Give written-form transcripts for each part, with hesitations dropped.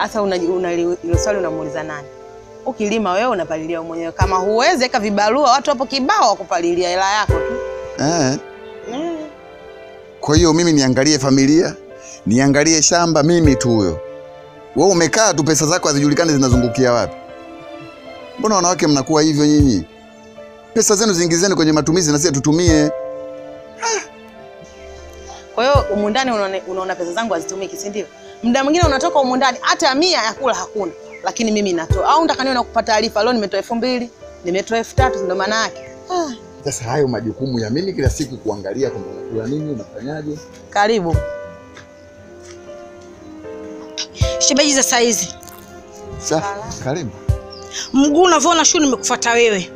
Asa hilo swali unamuuliza nani? Ukilima wewe unapalilia mwenyewe. Kama huwezi eka vibarua watu hapo kibao wakupalilia hela yako tu. Kwa hiyo mimi niangalie familia, niangalie shamba mimi tu huyo. Wewe umekaa tu pesa zako hazijulikani zinazungukia wapi. Mbona wanawake mnakuwa hivyo nyinyi? Pesa zenu ziingizeni kwenye matumizi na sisi tutumie. Kwa hiyo humu ndani unaona pesa zangu hazitumiki, si ndio? Muda mwingine unatoka humu ndani hata 100 ya kula hakuna, lakini mimi natoa. Au unataka nione kupata taarifa leo nimetoa 2000, nimetoa 3000 ndio maana yake. Sasa hayo majukumu ya mimi kila siku kuangalia kwamba unakula nini, unafanyaje? Karibu. Shemeji za saizi. Sawa, karibu. Mguu unavyoona Shu nimekufuata wewe.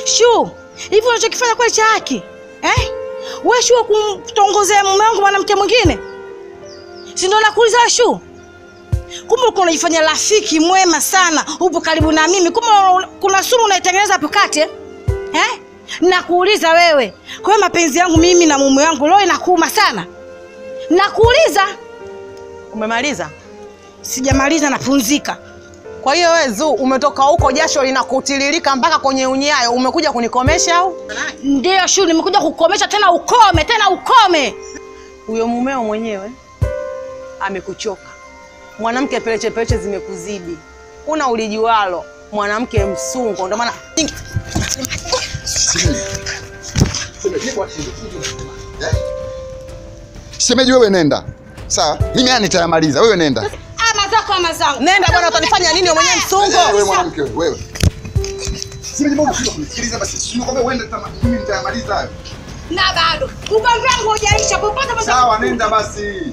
Shu, hivi unachokifanya kwa cha haki? Wewe Shu kumtongozea mume wangu mwanamke mwingine? Si ndio nakuuliza Shu? Kumbe uko unajifanya rafiki mwema sana, upo karibu na mimi. Kumbe kuna sumu unaitengeneza hapo kati Nakuuliza wewe. Kwa hiyo mapenzi yangu mimi na mume wangu leo inakuuma sana. Nakuuliza. Umemaliza? Sijamaliza, napumzika. Kwa hiyo wewe Zuu umetoka huko jasho linakutililika mpaka kwenye unyayo, umekuja kunikomesha au? Ndio Shu, nimekuja kukomesha tena ukome. Huyo mumeo mwenyewe amekuchoka. Mwanamke peleche zimekuzidi. Una ulijiwalo, mwanamke msungo ndio maana Shemeji wewe nenda. Sawa? Mimi nitayamaliza. Wewe nenda. Ama zangu. Nenda bwana, utanifanya nini wewe mwenyewe msungo? Wewe mwanamke wewe. Shemeji mbona unasikiliza basi? Sio kwamba wewe mimi nitayamaliza hayo. Na bado. Ugomvi wangu hujaisha popote. Sawa, nenda basi.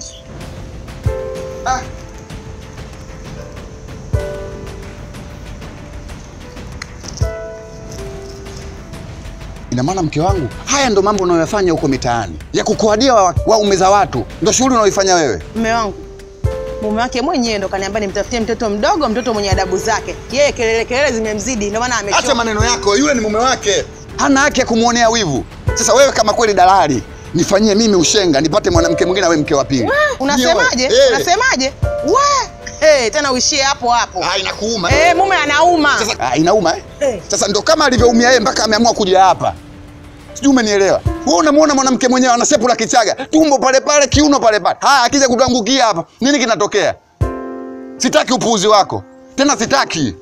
Ina maana mke wangu, haya ndo mambo unayoyafanya huko mitaani. Ya kukuadia waume za watu. Ndio shughuli unaoifanya wewe. Mume wangu. Mume wake mwenyewe ndo kaniambia nimtafutie mtoto mdogo, mtoto mwenye adabu zake. Yeye kelele zimemzidi ndio maana amechoka. Acha maneno yako, yule ni mume wake. Hana haki ya kumuonea wivu. Sasa wewe kama kweli dalali, nifanyie mimi ushenga, nipate mwanamke mwingine awe mke wa pili. Unasemaje? Unasemaje? Tena uishie hapo. Inakuuma. Mume anauma. Sasa inauma Sasa ndo kama alivyoumia yeye mpaka ameamua kuja hapa. Sijui umenielewa. Wewe unamuona mwanamke mwenyewe ana shepu la Kichaga, tumbo pale, kiuno pale. Haya akija kutangukia hapa, nini kinatokea? Sitaki upuuzi wako. Tena sitaki.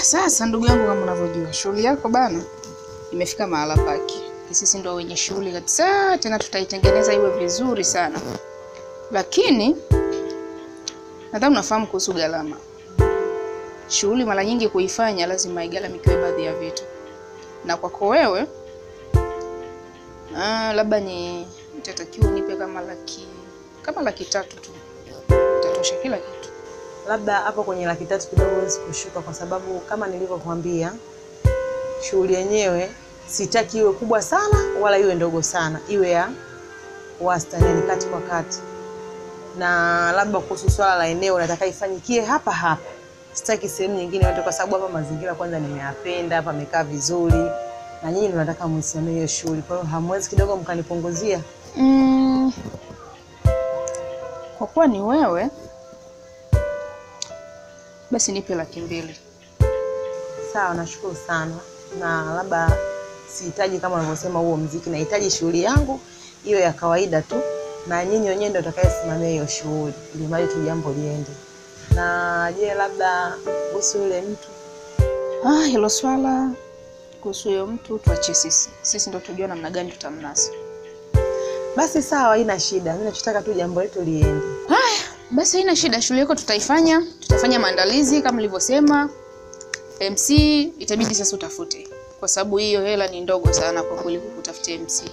Sasa ndugu yangu, kama unavyojua shughuli yako bana imefika mahala pake. Sisi ndio wenye shughuli kabisa, tena tutaitengeneza iwe vizuri sana. Lakini nadhani unafahamu kuhusu gharama. Shughuli mara nyingi kuifanya lazima igharamikiwe baadhi ya vitu. Na kwako wewe labda nitatakiwa unipe kama laki 3 tu. Itatosha kila kitu. Labda hapo kwenye 300 kidogo huwezi kushuka kwa sababu kama nilivyokuambia shughuli yenyewe sitaki iwe kubwa sana wala iwe ndogo sana, iwe ya wastani, kati kwa kati. Na labda kuhusu swala la eneo nataka ifanyikie hapa. Sitaki sehemu nyingine yote kwa sababu hapa mazingira kwanza nimeyapenda, hapa amekaa vizuri. Na nyinyi tunataka msimamie hiyo shughuli. Kwa hiyo hamwezi kidogo mkanipunguzia? Kwa kuwa ni wewe basi nipe 200,000. Sawa, nashukuru sana. Na labda sihitaji kama unavyosema huo muziki, nahitaji shughuli yangu hiyo ya kawaida tu. Na nyinyi wenyewe ndio mtakayesimamia hiyo shughuli ili mali tu jambo liende. Na je, labda kuhusu yule mtu Hilo swala kuhusu huyo mtu tuachie sisi. Sisi ndio tujua namna gani tutamnasa. Basi sawa, haina shida. Mimi nachotaka tu jambo letu liende. Haya, basi haina shida. Shule yako tutaifanya. Tutafanya maandalizi kama nilivyosema. MC itabidi sasa utafute. Kwa sababu hiyo hela ni ndogo sana kwa kuliko kutafutia MC.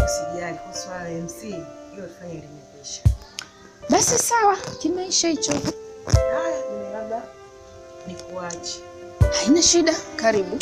Usijali kwa swala la MC, hiyo tufanye limeisha. Basi sawa, kimeisha hicho. Haya, mimi labda nikuache. Haina shida, karibu.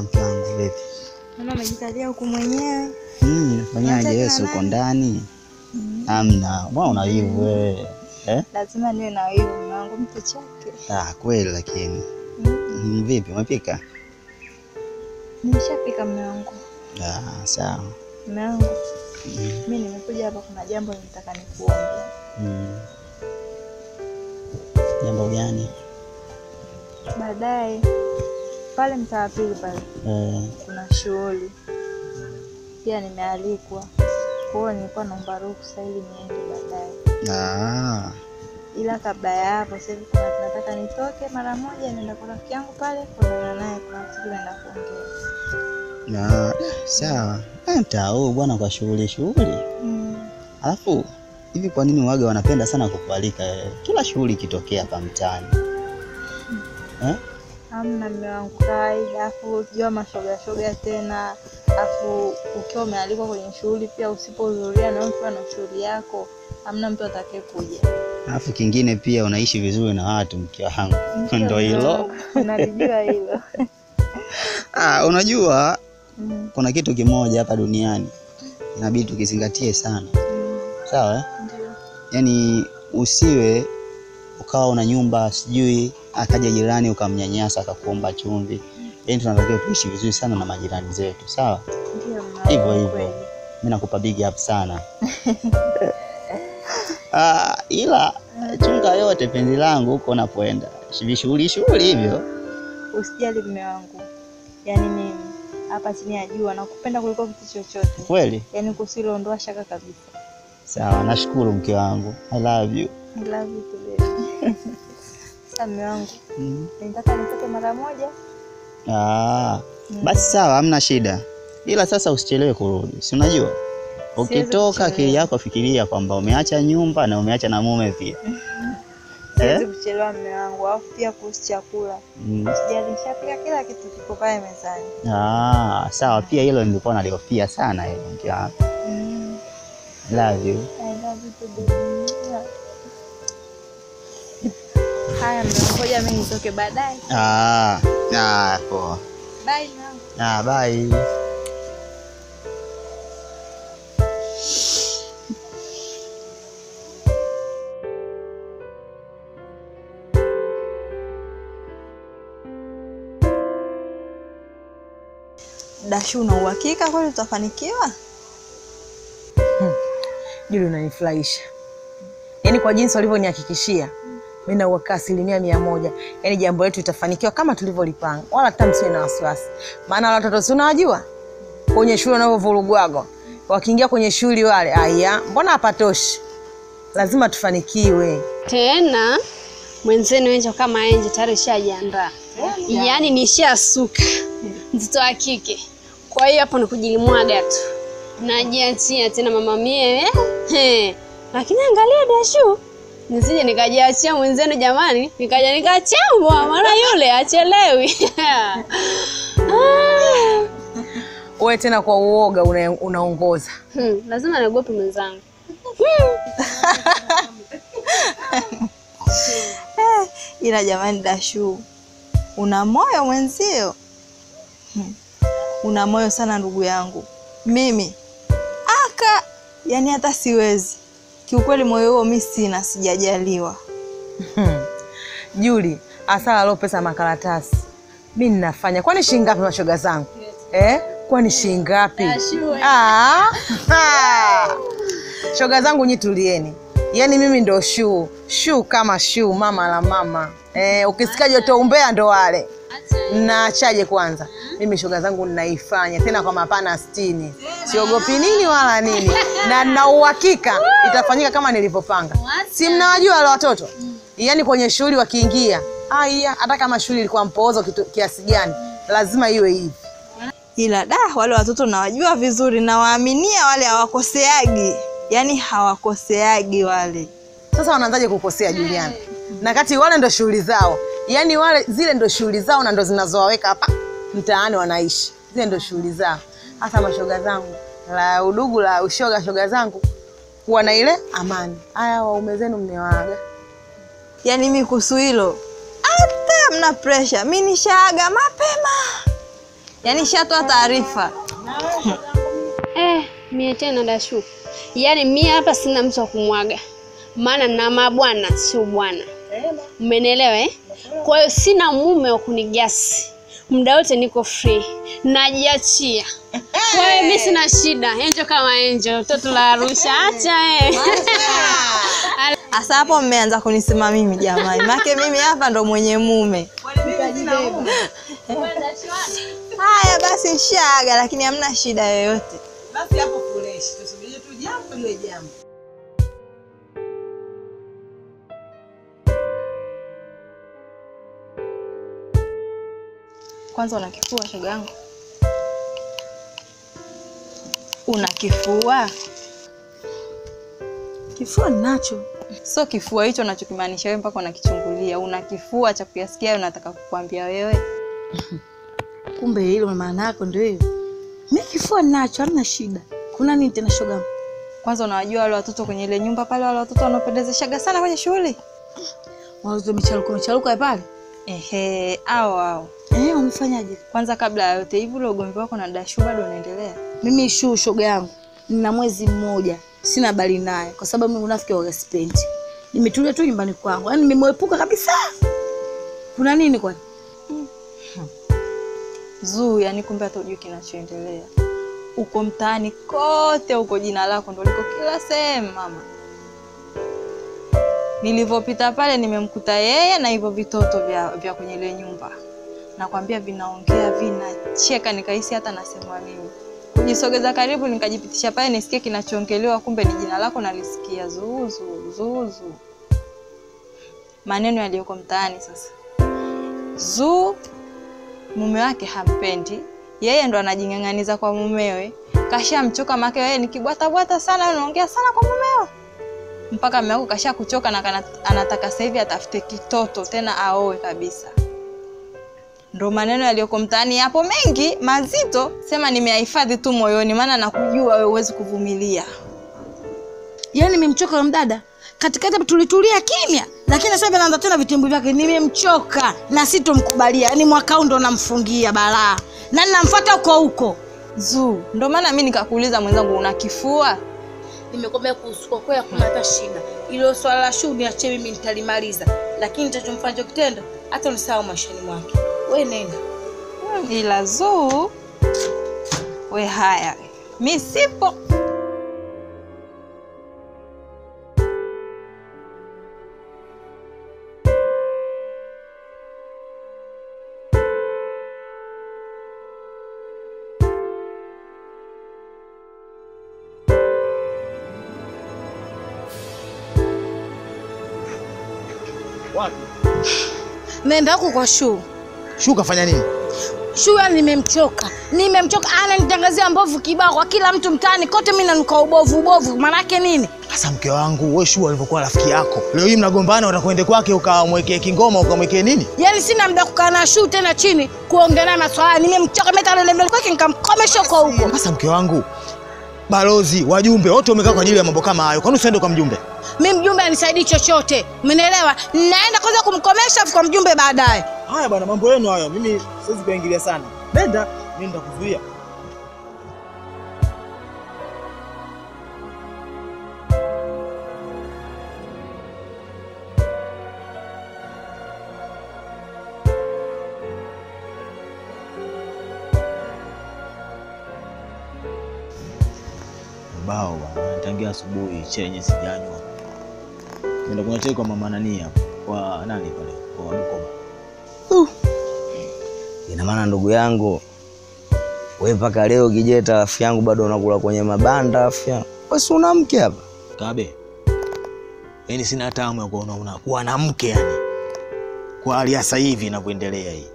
Mke wangu vipi? Mama amejikalia huku mwenyewe. Fanyaje wewe uko ndani? Amna, mbona una wivu wewe? Lazima niwe na wivu mume wangu mtu chake. Kweli lakini. Vipi umepika? Nimeshapika mume wangu. Sawa. Mume wangu. Mimi nimekuja hapa kuna jambo nataka nikuombe. Jambo gani? Baadaye pale mtaa pili pale. Kuna shughuli. Pia nimealikwa. Kwa hiyo nilikuwa naomba ruhusa ili niende baadaye. Ila kabla ya hapo sasa hivi nataka nitoke mara moja nienda kwa rafiki yangu pale kuonana naye kuna kitu naenda kuongea. Sawa. Mtaa bwana kwa shughuli. Alafu hivi kwa nini waga wanapenda sana kukualika kila shughuli ikitokea hapa mtaani? Hamna mume wangu kawaida, afu unajua mashoga tena, afu ukiwa umealikwa kwenye shughuli pia usipohudhuria na mtu ana shughuli yako, hamna mtu atakayekuja. Alafu kingine pia unaishi vizuri na watu mke wangu. Ndio hilo. Unalijua hilo. Unajua kuna kitu kimoja hapa duniani inabidi tukizingatie sana. Sawa? Ndio. Yaani usiwe ukawa una nyumba sijui akaja jirani ukamnyanyasa akakuomba chumvi. Yaani tunatakiwa tuishi vizuri sana na majirani zetu, sawa? Ndio. Hivyo. Mimi nakupa big up sana. Ila chunga yote penzi langu huko unapoenda. Shughuli hivyo. Usijali mume wangu. Yaani mimi hapa chini ya jua nakupenda kuliko kitu chochote. Kweli? Yaani kusilondoa shaka kabisa. Sawa, nashukuru mke wangu. I love you. I love you too baby. Mume wangu. Nataka nitoke mara moja. Basi sawa, hamna shida. Ila sasa usichelewe kurudi. Si unajua? Ukitoka akili yako fikiria kwamba umeacha nyumba na umeacha na mume pia. Siwezi kuchelewa mume wangu, au pia kuhusu chakula. Usijali, nishapika kila kitu kiko pale mezani. Sawa, pia hilo nilikuwa nalihofia sana hilo mke wangu. Love you. I love you too baby. Haya, ngoja mimi nitoke baadaye. Poa. Bye mama. Bye. Dashu, una uhakika kweli tutafanikiwa? Juli unanifurahisha. Yaani kwa jinsi walivyonihakikishia, mimi na uhakika 100%. Yaani jambo letu litafanikiwa kama tulivyolipanga. Wala hata msiwe na wasiwasi. Maana wale watoto si unawajua? Kwenye shule wanavyovurugwaga. Wakiingia kwenye shule wale, mbona hapatoshi? Lazima tufanikiwe. Tena mwenzenu wenjo kama enje tayari shajiandaa. Yaani nishasuka. Mtoto wa kike. Kwa hiyo hapo ni kujilimwaga tu. Najiachia tena mama mie. Lakini angalia Dashu. Nisije nikajiachia mwenzenu jamani. Nikaja nikachambwa maana yule achelewi. Wewe tena kwa uoga unaongoza. Lazima naogope mwenzangu. Ila jamani Dashu, una moyo mwenzio. Una moyo sana ndugu yangu. Mimi yani hata siwezi. Kiukweli moyo huo mimi sina, sijajaliwa. Juli, asala leo pesa makaratasi. Mimi ninafanya. Kwani shilingi ngapi mashoga zangu? Kwani shilingi ngapi? Sure. Shoga zangu nyitulieni. Yaani mimi ndo Shuu kama Shuu, mama la mama. Ukisikia joto umbea ndo wale. Na achaje kwanza? Mimi shoga zangu ninaifanya tena kwa mapana 60. Siogopi nini wala nini. Na nina uhakika itafanyika kama nilivyopanga. Si mnawajua wale watoto? Yaani kwenye shughuli wakiingia, hata kama shughuli ilikuwa mpoozo kiasi gani, lazima iwe hivi. Ila wale watoto nawajua vizuri na waaminia wale hawakoseagi. Yaani hawakoseagi wale. Sasa wanaanzaje kukosea Juliana? Na kati wale ndo shughuli zao. Yaani wale zile ndo shughuli zao na ndo zinazowaweka hapa mtaani wanaishi. Zile ndo shughuli zao. Hasa mashoga zangu, la udugu la shoga zangu kuwa na ile amani. Haya waume zenu mmewaaga. Yaani mimi kuhusu hilo hata mna pressure. Mimi nishaaga mapema. Yaani shatoa taarifa. Mie tena Dashu. Yaani mie hapa sina mtu wa kumwaga. Maana na mabwana sio bwana. Umenielewa Kwa hiyo sina mume wa kunigasi. Muda wote niko free. Najiachia. Kwa hiyo mimi sina shida. Angel kama Angel, mtoto la Arusha. Acha Asa hapo mmeanza kunisema mimi jamani. Maana mimi hapa ndo mwenye mume. Haya basi shaga lakini hamna shida yoyote. Basi hapo fresh. Tusubiri tu jambo liwe jambo. Kwanza una kifua shoga yangu? Una kifua? Kifua ninacho. So kifua hicho unachokimaanisha wewe mpaka unakichungulia. Una kifua cha kuyasikia unataka kukuambia wewe. Kumbe hilo maana yako ndio hiyo. Mimi kifua ninacho, hamna shida. Kuna nini tena shoga? Kwanza unawajua wale watoto kwenye ile nyumba pale, wale watoto wanapendezeshaga sana kwenye shughuli. Wauzo micharuko ya pale? Hao. Wamefanyaje? Kwanza kabla ya yote hivi ule ugomvi wako na Dashu bado unaendelea? Mimi shoga yangu, nina mwezi mmoja sina bali naye kwa sababu mimi unafiki wa sipendi. Nimetulia tu nyumbani kwangu. Yaani nimemwepuka kabisa. Kuna nini kwani? Zuu, yani kumbe hata hujui kinachoendelea. Uko mtaani kote uko jina lako ndo liko kila sehemu mama. Nilivopita pale nimemkuta yeye na hivyo vitoto vya kwenye ile nyumba. Nakwambia vinaongea, vinacheka, nikahisi hata nasema mimi. Kujisogeza karibu nikajipitisha pale nisikie kinachoongelewa, kumbe ni jina lako nalisikia. Zuzu. Maneno yaliyoko mtaani sasa. Zuu mume wake hampendi, yeye ndo anajing'ang'aniza kwa mumewe. Kashamchoka make yeye ni kibwata sana, anaongea sana kwa mumewe. Mpaka mume wako kashakuchoka na anataka sasa hivi atafute kitoto tena aoe kabisa. Ndo maneno yaliyoko mtaani hapo mengi, mazito, sema nimeyahifadhi tu moyoni maana nakujua wewe huwezi kuvumilia. Yaani nimemchoka yule mdada. Katikati tulitulia kimya, lakini sasa hivi anaanza tena vitimbi vyake. Nimemchoka na sitomkubalia. Yaani mwaka huu ndo namfungia balaa. Na ninamfuata huko. Zuu, ndo maana mimi nikakuuliza mwenzangu una kifua? Nimekwambia kuhusu kwa kweli hakuna hata shida. Ile swala la shughuli ache mimi nitalimaliza. Lakini nitachomfanya kitendo hata unisahau maishani mwake. Wewe nenda. Ila Zuu, we haya. Mimi sipo. Wapi? Nenda huko kwa Shuu. Shuu kafanya nini? Shuu yani nimemchoka. Ananitangazia mbovu kibao kwa kila mtu mtaani kote, mimi nanuka ubovu. Maana yake nini? Sasa mke wangu, wewe Shuu alivyokuwa rafiki yako. Leo hii mnagombana, utakwenda kwake ukamwekea kingoma, ukamwekea nini? Yaani sina muda kukaa na Shuu tena chini kuongea naye maswala. Nimemchoka mimi kwake nikamkomesha huko. Sasa mke wangu, balozi, wajumbe wote wamekaa kwa ajili ya mambo kama hayo. Kwani usiende kwa mjumbe? Mimi mjumbe anisaidii chochote. Umenielewa? Naenda kwanza kumkomesha kwa mjumbe baadaye. Haya bwana, mambo yenu hayo. Mimi siwezi kuingilia sana. Nenda, mimi nitakuzuia. kibao bwana. Tangia asubuhi chenye sijanywa. Nenda kunywa chai kwa mama nani hapo? Kwa nani pale? Kwa Bukoba. Ina maana ndugu yangu wewe mpaka leo Kijeta rafiki yangu bado unakula kwenye mabanda afya. Wewe si una mke hapa? Kabe. Yaani sina tamu ya kuona kuwa na mke yani. Kwa hali sasa hivi inavyoendelea hii.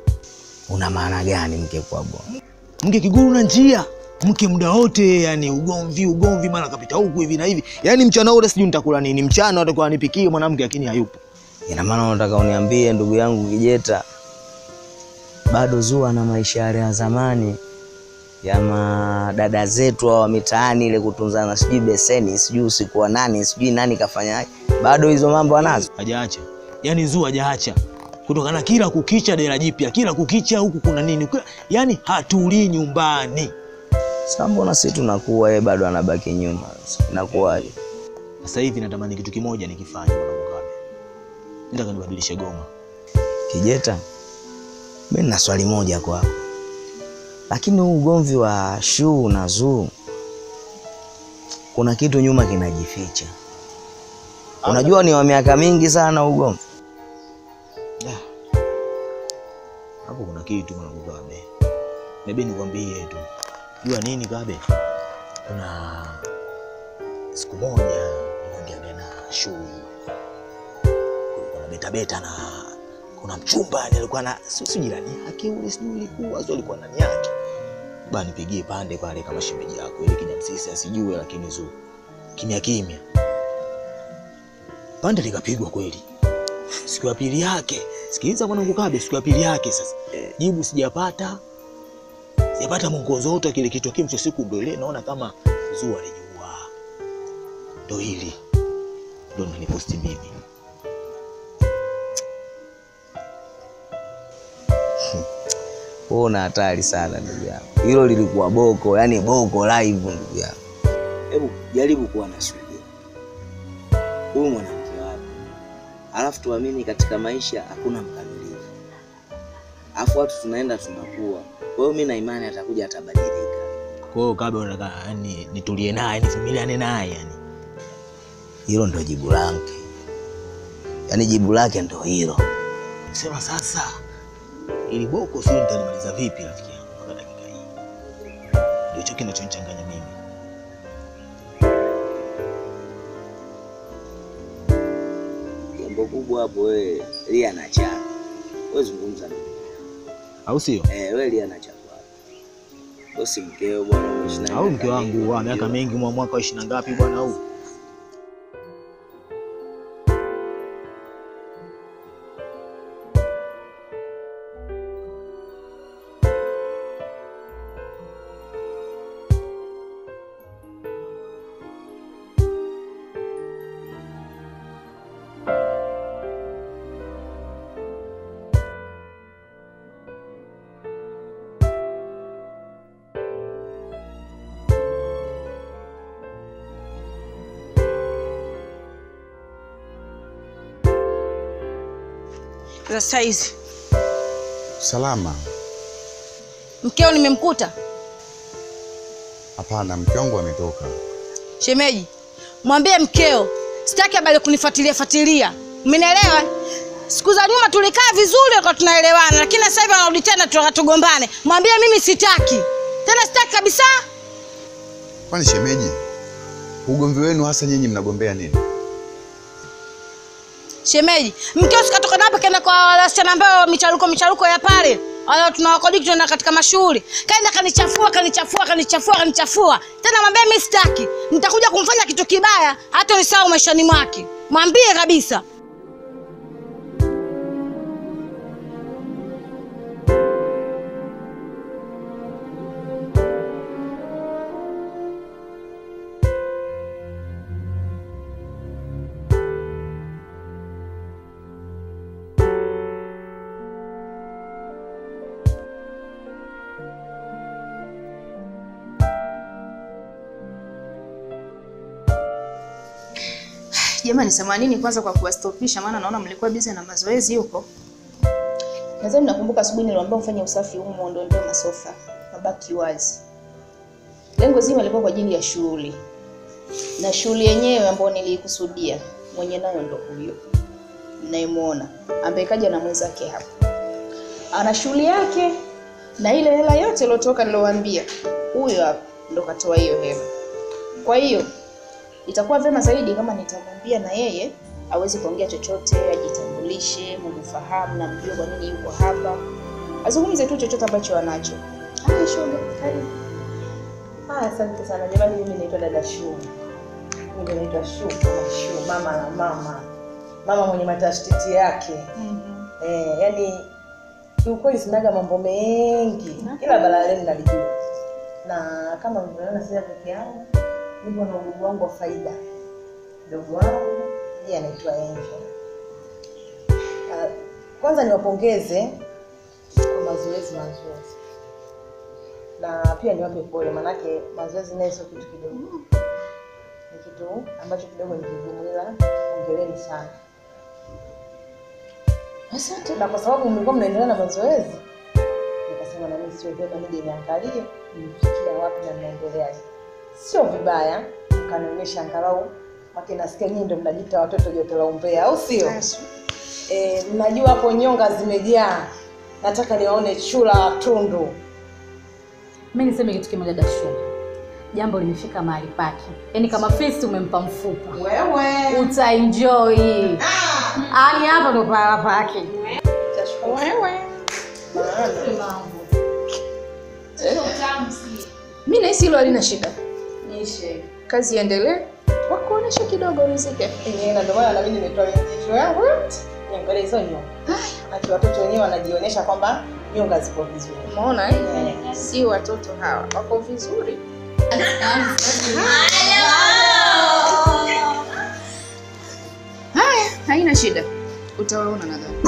Una maana gani mke kwa bwana? Mke kiguru na njia. Mke muda wote yani ugomvi mara kapita huku hivi na hivi. Yaani mchana ule sijui nitakula nini. Mchana atakuwa anipikie mwanamke lakini hayupo. Ina maana unataka uniambie ndugu yangu Kijeta bado Zua na maisha yale ya zamani ya madada zetu wa mitaani ile kutunzana sijui beseni sijui usiku wa nani sijui nani kafanyaje, bado hizo mambo anazo? Hajaacha. Yaani Zua hajaacha. Kutokana kila kukicha dera jipya, kila kukicha huku kuna nini? Yaani hatulii nyumbani. Sasa mbona sisi tunakuwa yeye bado anabaki nyuma? Inakuwaje? Sasa hivi natamani kitu kimoja nikifanye mwanangu Kabe. Nataka nibadilishe goma. Kijeta, mimi nina swali moja kwako. Lakini huu ugomvi wa Shuu na Zuu kuna kitu nyuma kinajificha. Unajua ni wa miaka mingi sana ugomvi. Hapo kuna kitu mwanangu Kabe. Maybe nikwambie tu. Jua nini Kabe? Kuna siku moja niliongea na Shuu. Kuna beta na kuna mchumba alikuwa na sisi jirani yake ule sijui ilikuwa sio alikuwa nani yake. Bana nipigie pande pale kama shemeji yako ile kijamsisi asijue lakini Zuu kimya. Pande likapigwa kweli. Siku ya pili yake. Sikiliza mwanangu Kabe, siku ya pili yake sasa. Jibu sijapata mwongozo wote kile kitu kimcho siku ndio ile naona kama Zuu alijua. Ndio hili. Ndio niliposti mimi. Una hatari sana ndugu yangu. Hilo lilikuwa boko, yani boko live ndugu yangu. Hebu jaribu kuwa na subira. Huyu mwanamke wako. Alafu tuamini katika maisha hakuna mkamilifu. Alafu watu tunaenda tunakuwa. Kwa hiyo mimi na imani atakuja atabadilika. Kwa hiyo Kabe unataka yani nitulie naye, nivumiliane naye yani. Hilo ndio jibu lake. Yaani jibu lake ndio hilo. Sema sasa ili boko sio nitamaliza vipi rafiki yangu mpaka dakika hii. Ndio hicho kinachonichanganya mimi. Jambo kubwa hapo wewe Lia na chako. Wewe zungumza na mimi. Au sio? Wewe Lia na chako. Bosi mkeo bwana umeshina. Au mke wangu wa miaka mingi mwaka wa 20 ngapi bwana huu? Za saizi. Salama. Mkeo nimemkuta? Hapana, mke wangu ametoka. Shemeji, mwambie mkeo sitaki habari kunifuatilia. Umenielewa? Siku za nyuma tulikaa vizuri kwa tunaelewana, lakini sasa hivi anarudi tena tugombane. Mwambie mimi sitaki. Tena sitaki kabisa. Kwani shemeji, ugomvi wenu hasa nyinyi mnagombea nini? Shemeji, mkeo sikatoka hapa kaenda kwa wasichana ambao micharuko ya pale. Wale tunawakodi tuna katika mashughuli. Kaenda kanichafua. Tena mwambie mimi sitaki. Nitakuja kumfanya kitu kibaya hata nisahau maishani mwake. Mwambie kabisa. Jamani samanini kwanza kwa kuwastopisha maana naona mlikuwa busy na mazoezi huko. Nadhani nakumbuka asubuhi niliwaambia mfanye usafi huko ndio masofa mabaki wazi. Lengo zima lilikuwa kwa ajili ya shughuli. Na shughuli yenyewe ambayo nilikusudia mwenye nayo ndo huyo mnayemuona ambaye kaja na mwenzake hapa. Ana shughuli yake na ile hela yote iliyotoka nilowaambia. Huyo hapa ndo katoa hiyo hela. Kwa hiyo itakuwa vema zaidi kama nitamwambia na yeye aweze kuongea chochote, ajitambulishe, mumfahamu na mjue kwa nini yuko hapa. Azungumze tu chochote ambacho anacho. Haya shoga, karibu. Asante sana jamani, mimi naitwa dada Shu. Mimi naitwa Shu kama Shu, mama na mama. Mama mwenye matashtiti yake. Yani kiukweli sinaga mambo mengi. Ila balaleni nalijua. Na kama mnaona sina peke yangu, nipo na ndugu wangu wa faida. Ndugu wangu yeye anaitwa Angel. Kwanza niwapongeze kwa mazoezi mazuri. Na pia niwape pole manake mazoezi nayo sio kitu kidogo. Ni kitu ambacho kidogo ni kigumu, ila hongereni sana. Asante. Na kwa sababu mlikuwa mnaendelea na mazoezi, nikasema na mimi sio vyema nije niangalie nifikia wapi na mnaendeleaje. Sio vibaya mkanionyesha angalau, maki nasikia nyinyi ndio mnajiita watoto joto la umbea, au sio? Mnajua hapo nyonga zimejaa. Nataka niwaone chula tundu. Mimi niseme kitu kimoja dada Shu. Jambo limefika mahali pake. Yaani kama fist umempa mfupa. Wewe utaenjoy. Ani hapa ndo pala pake. Wewe. Mimi nahisi hilo halina shida. Nishe. Kazi iendelee. Wakuonesha kidogo riziki. Na ndio maana na mimi nimetoa jicho yangu. Niangalie hizo nyonga. Ati watoto wenyewe wanajionyesha kwamba nyonga zipo vizuri. Umeona si watoto hawa wako vizuri. Haya, haina shida. Utawaona nadhani.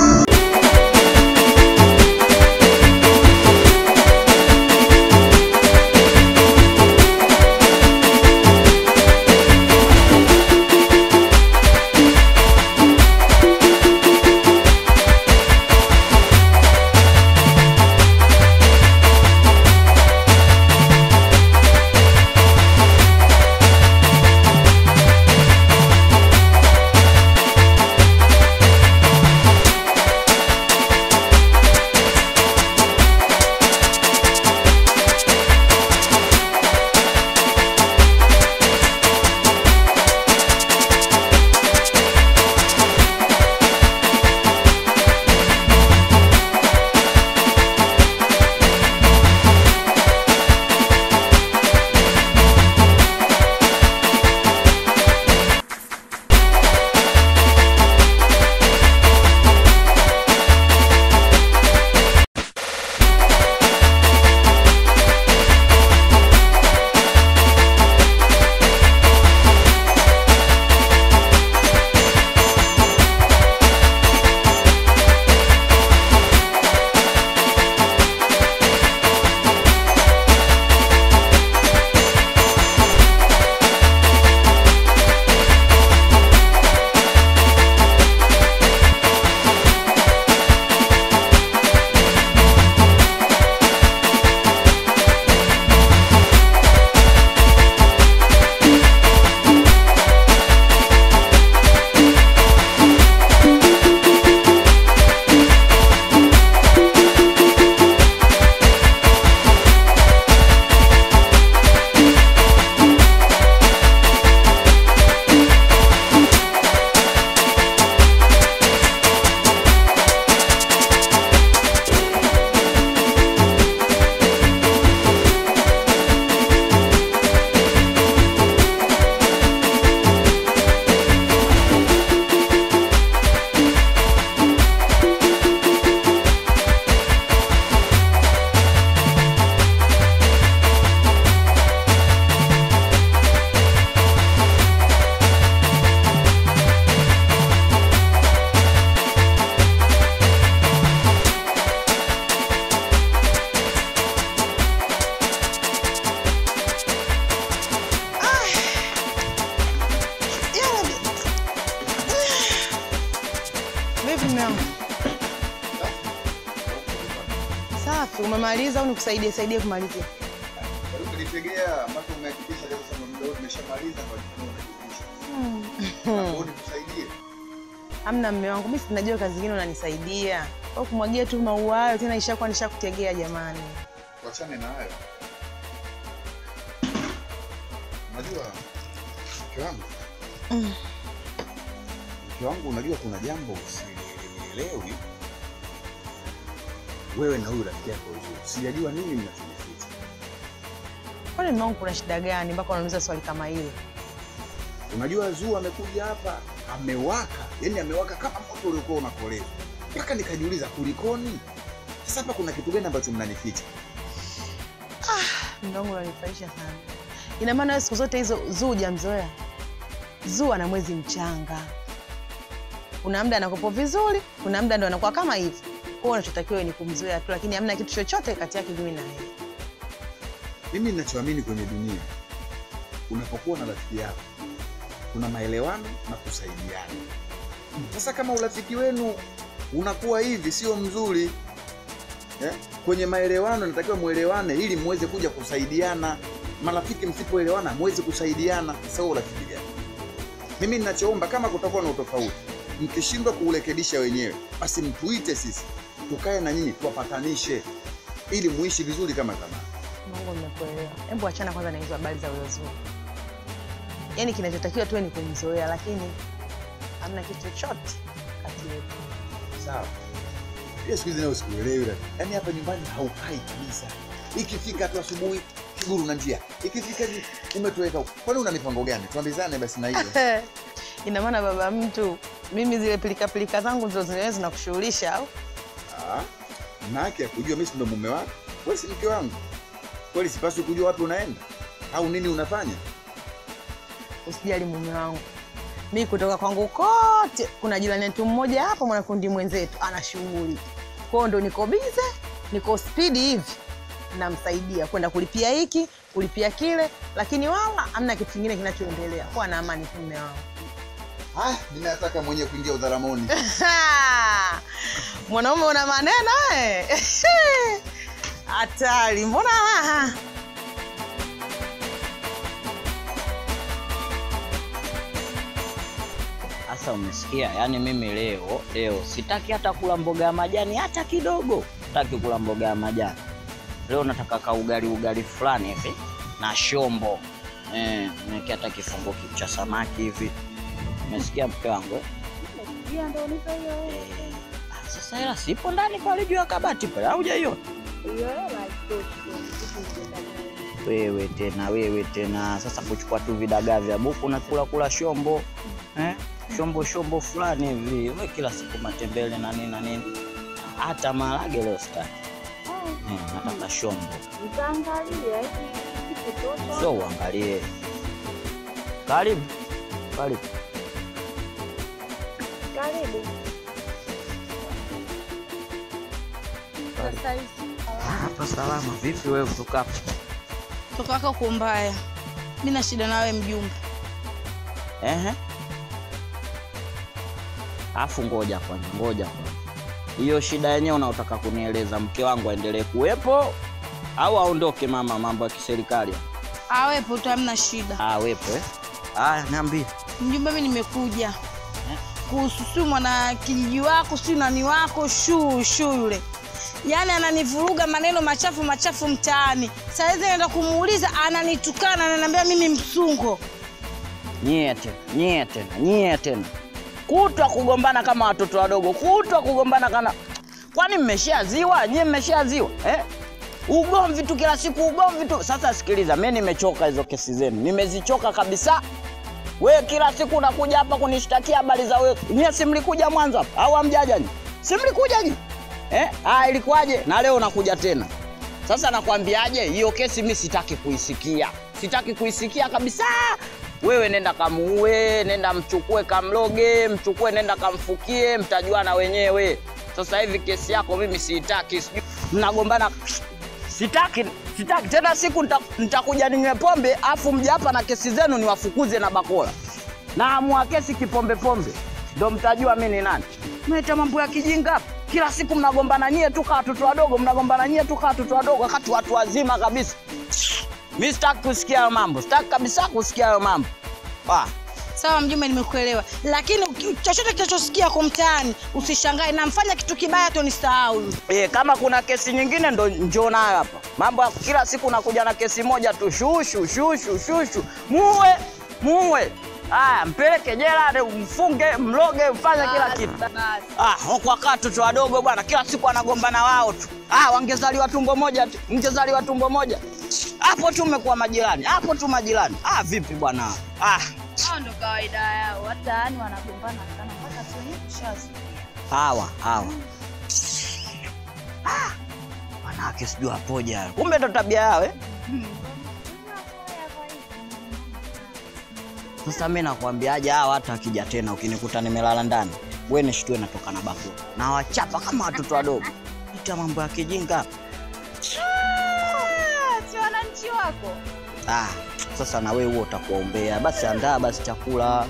Safi, umemaliza au nikusaidie kumalizia? Karibu nitegea mpaka umehakikisha leo sana. Leo nimeshamaliza kwa nini unajibisha? Naomba nikusaidie. Hamna mume wangu, mimi sinajua kazi nyingine unanisaidia. Au kumwagia tu maua hayo tena ishakuwa nishakutegea jamani. Tuachane na hayo. Unajua mke wangu. Mke wangu, unajua kuna jambo usilielewi. Wewe na huyu rafiki yako Zuu. Sijajua nini mnachoficha. Kwani mume wangu kuna shida gani mpaka unauliza swali kama hilo? Unajua Zuu amekuja hapa amewaka, yani amewaka kama moto uliokuwa unakolea. Mpaka nikajiuliza kulikoni? Sasa hapa kuna kitu gani ambacho mnanificha? Mume wangu unanifurahisha sana. Ina maana wewe siku zote hizo Zuu hujamzoea? Zuu ana mwezi mchanga. Kuna muda anakopo vizuri, kuna muda ndo anakuwa kama hivi. Kwa hiyo unachotakiwa ni kumzoea tu, lakini hamna kitu chochote kati yake mimi na yeye. Mimi ninachoamini kwenye dunia, unapokuwa na rafiki yako kuna maelewano na kusaidiana. Sasa kama urafiki wenu unakuwa hivi sio mzuri, kwenye maelewano natakiwa muelewane ili muweze kuja kusaidiana. Marafiki msipoelewana muweze kusaidiana. Sasa urafiki gani? Mimi ninachoomba, kama kutakuwa na utofauti, mkishindwa kuurekebisha wenyewe, basi mtuite sisi, tukae na nyinyi tuwapatanishe ili muishi vizuri kama zamani. Mungu nimekuelewa. Hebu achana kwanza na hizo habari za huyo Zuu. Yaani kinachotakiwa tuwe ni kumzoea, lakini hamna kitu chochote kati yetu. Sawa. Pia siku hizi leo sikuelewi. Yaani hapa nyumbani haukai kabisa. Ikifika tu asubuhi kiguru na njia. Ikifika hivi umetoweka huko. Kwani una mipango gani? Tuambizane basi na hiyo. Ina maana baba mtu, mimi zile pilika zangu ndio zinaweza zinakushughulisha au? Na haki ya kujua mimi ndo mume wako. Wewe si mke wangu. Kwani sipaswi kujua wapi unaenda au nini unafanya? Usijali mume wangu. Mimi kutoka kwangu kote kuna jirani yetu mmoja hapo, mwanakundi mwenzetu ana shughuli. Kwa hiyo ndo niko busy, niko speed hivi. Namsaidia kwenda kulipia hiki, kulipia kile, lakini wala hamna kitu kingine kinachoendelea. Kwa na amani mume wangu. Ninataka mwenyewe kuingia udharamoni. Mwanaume una maneno hatari, mbona raha? Sasa umesikia? Yaani mimi leo sitaki hata kula mboga ya majani hata kidogo. Sitaki kula mboga ya majani. Leo nataka ka ugali fulani hivi na shombo. Niweke hata kifungo cha samaki hivi. Umesikia mke wangu? Ndio ndio unipe hiyo. Sasa hela sipo ndani pale juu ya kabati pale. Haujaiona? Wewe tena. Sasa kuchukua tu vidagaa vya buku na kula shombo. Shombo fulani hivi. Wewe kila siku matembele na nini. Hata maharage leo sitaki. Nataka shombo. Utaangalia hivi kitoto. So uangalie. Karibu. Hapa salama. Vipi wewe kutoka hapo? Toka hako kumbaya. Mimi na shida nawe mjumbe. Afu ngoja kwanza. Hiyo shida yenyewe unataka kunieleza mke wangu aendelee kuwepo au aondoke mama, mambo ya kiserikali? Awepo tu, hamna shida. Awepo Haya niambie. Mjumbe, mimi nimekuja. Kuhusu mwana kijiji wako, si nani wako, shu yule. Yaani ananivuruga maneno machafu mtaani. Sasa hizi naenda kumuuliza, ananitukana, ananiambia mimi msungo. Nyie tena. Kutwa kugombana kama watoto wadogo. Kwani mmeshaziwa? Nyie mmeshaziwa? Ugomvi tu kila siku. Sasa sikiliza, mimi nimechoka hizo kesi zenu. Nimezichoka kabisa. Wewe kila siku unakuja hapa kunishtakia habari za wewe. Nyie si mlikuja mwanzo hapa au hamjaja nyie? Si mlikuja nyie? Ilikuwaje? Na leo unakuja tena. Sasa nakwambiaje, hiyo kesi mimi sitaki kuisikia kabisa. Wewe nenda kamuue, nenda mchukue kamloge, nenda kamfukie, mtajuana wenyewe. Sasa hivi kesi yako mimi siitaki. Mnagombana. Sitaki tena. Siku nitakuja ninywe pombe afu mje hapa na kesi zenu niwafukuze na bakola. Na amua kesi kipombe. Ndio mtajua mimi ni nani. Mnaita mambo ya kijinga hapa. Kila siku mnagombana nyie tu kama watoto wadogo, wakati watu wazima kabisa. Mimi sitaki kusikia hayo mambo. Sitaki kabisa kusikia hayo mambo. Sawa mjumbe, nimekuelewa. Lakini chochote kinachosikia kwa mtaani usishangae, na mfanya kitu kibaya tu nisahau. Kama kuna kesi nyingine ndo njoo nayo hapa. Mambo ya kila siku nakuja na kesi moja tu, shushu. Muue. Mpeleke jela, mfunge, mloge, mfanye kila kitu. Kwa watoto wadogo bwana, kila siku anagombana wao tu. Wangezaliwa tumbo moja tu. Mngezaliwa tumbo moja. Hapo tu mmekuwa majirani. Vipi bwana? Hao ndo kawaida yao. Hata yani wanagombana sana mpaka tu shazi. Hawa. Wanawake sijui apoje hayo. Kumbe ndo tabia yao Sasa mimi nakwambiaje, hawa hata akija tena ukinikuta nimelala ndani, wewe nishtue natoka na bakuli. Na wachapa kama watoto wadogo. Ita mambo ya kijinga. Si wananchi wako. Sasa na wewe huo utakuombea. Basi andaa basi chakula.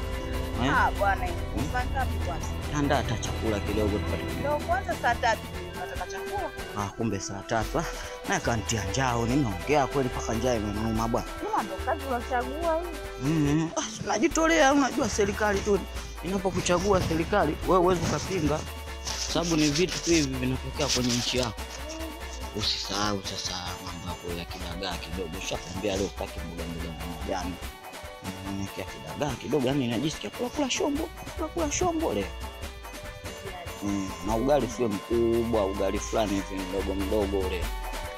Bwana, saa ngapi kwanza? Andaa hata chakula kidogo tupate. Ndio kwanza saa 3 nataka chakula. Kumbe saa 3. Na kantia njao, nimeongea kweli paka njaa imenuma bwana. Ndio kazi unachagua hii. Najitolea, unajua serikali tu inapokuchagua serikali, wewe huwezi kupinga. Sababu ni vitu tu hivi vinatokea kwenye nchi yako. Usisahau sasa mambo yako ya kidagaa kidogo. Ushakwambia leo utaki mboga majani. Nimekia kidagaa kidogo, yani najisikia kula shombo leo. Na ugali sio mkubwa, ugali fulani hivi mdogo leo.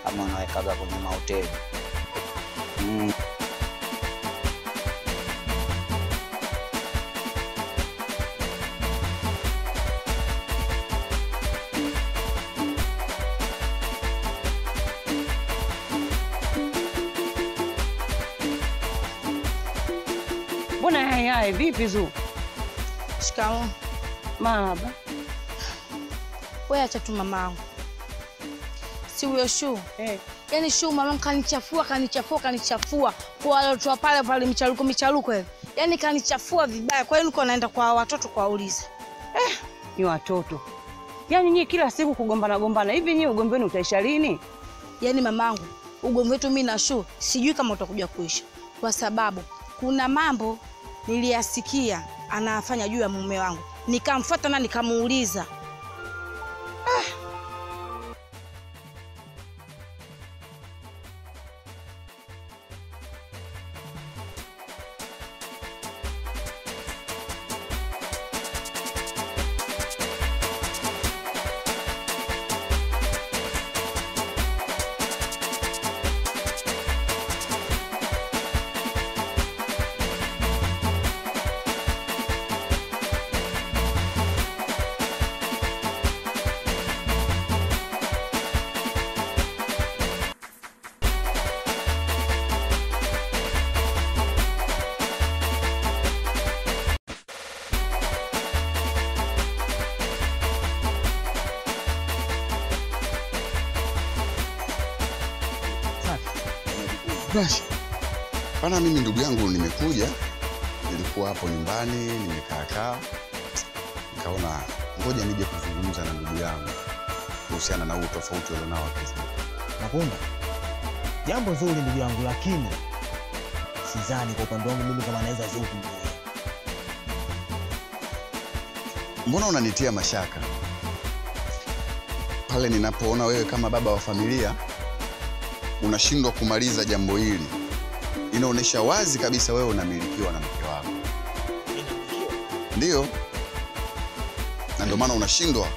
Kama unawekaga kwenye mahoteli. Mbona hai vipi Zu? Shikamoo. Marhaba. Wewe acha tu mamangu. Si huyo Shu. Yaani Shu mamangu kanichafua. Kwa wale watu wa pale micharuko hivi. Yaani kanichafua vibaya. Kwa hiyo niko naenda kwa watoto kuwauliza. Ni watoto. Yaani nyie kila siku kugombana. Hivi nyie ugomvi wenu utaisha lini? Yaani mamangu, ugomvi wetu mimi na Shu sijui kama utakuja kuisha. Kwa sababu kuna mambo niliyasikia anafanya juu ya mume wangu. Nikamfuata na nikamuuliza. Basi. Bana mimi ndugu yangu nimekuja. Nilikuwa hapo nyumbani, nimekaa. Nikaona ngoja nije kuzungumza na ndugu yangu kuhusiana na tofauti walionao kesi. Nakunda. Jambo zuri ndugu yangu, lakini sidhani kwa upande wangu mimi kama naweza Zuku kumzuia. Mbona unanitia mashaka? Pale ninapoona wewe kama baba wa familia unashindwa kumaliza jambo hili, inaonesha wazi kabisa wewe unamilikiwa na mke wako. Ndio. Na ndio maana unashindwa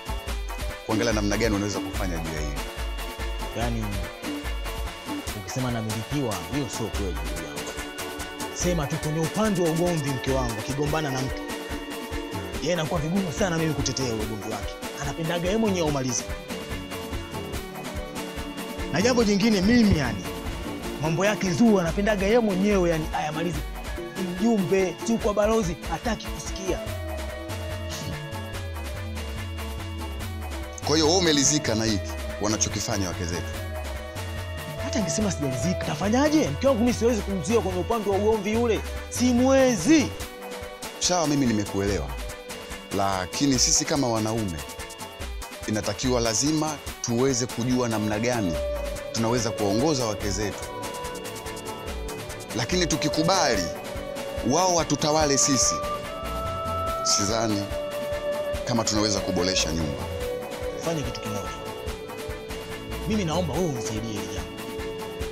kuangalia namna gani unaweza kufanya juu ya hili. Yaani ukisema namilikiwa, hiyo sio kweli ndugu yangu. Sema tu kwenye upande wa ugomvi mke wangu akigombana na mtu, yeye anakuwa vigumu sana mimi kutetea ugomvi wake. Anapendaga yeye mwenyewe umalize. Na jambo jingine mimi yani mambo yake Zuu anapendaga yeye mwenyewe yani ayamalize. Mjumbe tu kwa balozi hataki kusikia. Kwa hiyo wewe umelizika na hiki wanachokifanya wake zetu? Hata ningesema sijalizika, tafanyaje? Mke wangu mimi siwezi kumzuia kwenye upande wa ugomvi yule. Simwezi. Sawa, mimi nimekuelewa. Lakini sisi kama wanaume inatakiwa lazima tuweze kujua namna gani tunaweza kuongoza wake zetu lakini tukikubali wao watutawale sisi, sidhani kama tunaweza kuboresha nyumba. Fanya kitu kimoja. Mimi naomba wewe unisaidie hili jambo.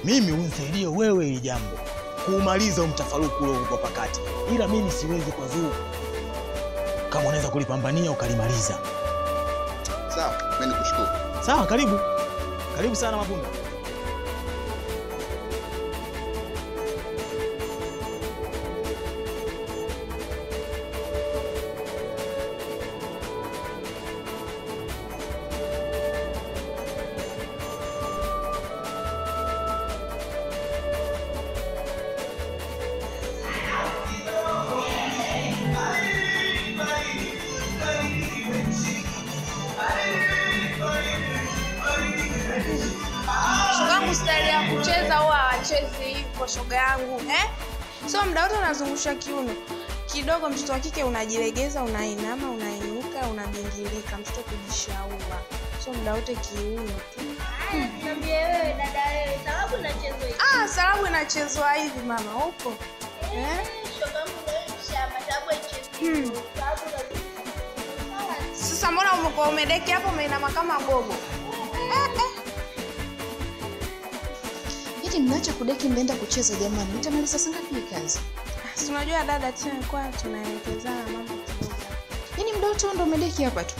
Mimi unisaidie wewe hili jambo. Kumaliza mtafaruku ule uko pakati. Ila mimi siwezi kwa Zuu. Kama unaweza kulipambania ukalimaliza. Sawa, mimi nikushukuru. Sawa, karibu. Karibu sana Mapunda. Style ya kucheza huwa hawachezi hivyo shoga yangu, So muda wote unazungusha kiuno. Kidogo mtoto wa kike unajilegeza, unainama, unainuka, unabingilika, mtoto kujishaua. So muda wote kiuno tu. Niambie wewe dada wewe, salamu inachezwa hivi. Salamu inachezwa hivi mama, upo? Shoga yangu ndio shamba, salamu inachezwa. Sasa mbona umekuwa umedeki hapo umeinama kama gogo? Mnaacha kudeki mnaenda kucheza jamani. Mtamaliza saa ngapi kazi? Si unajua dada tena kwa tunaelekezana mambo kidogo. Yaani muda wote ndo umedeki hapa tu.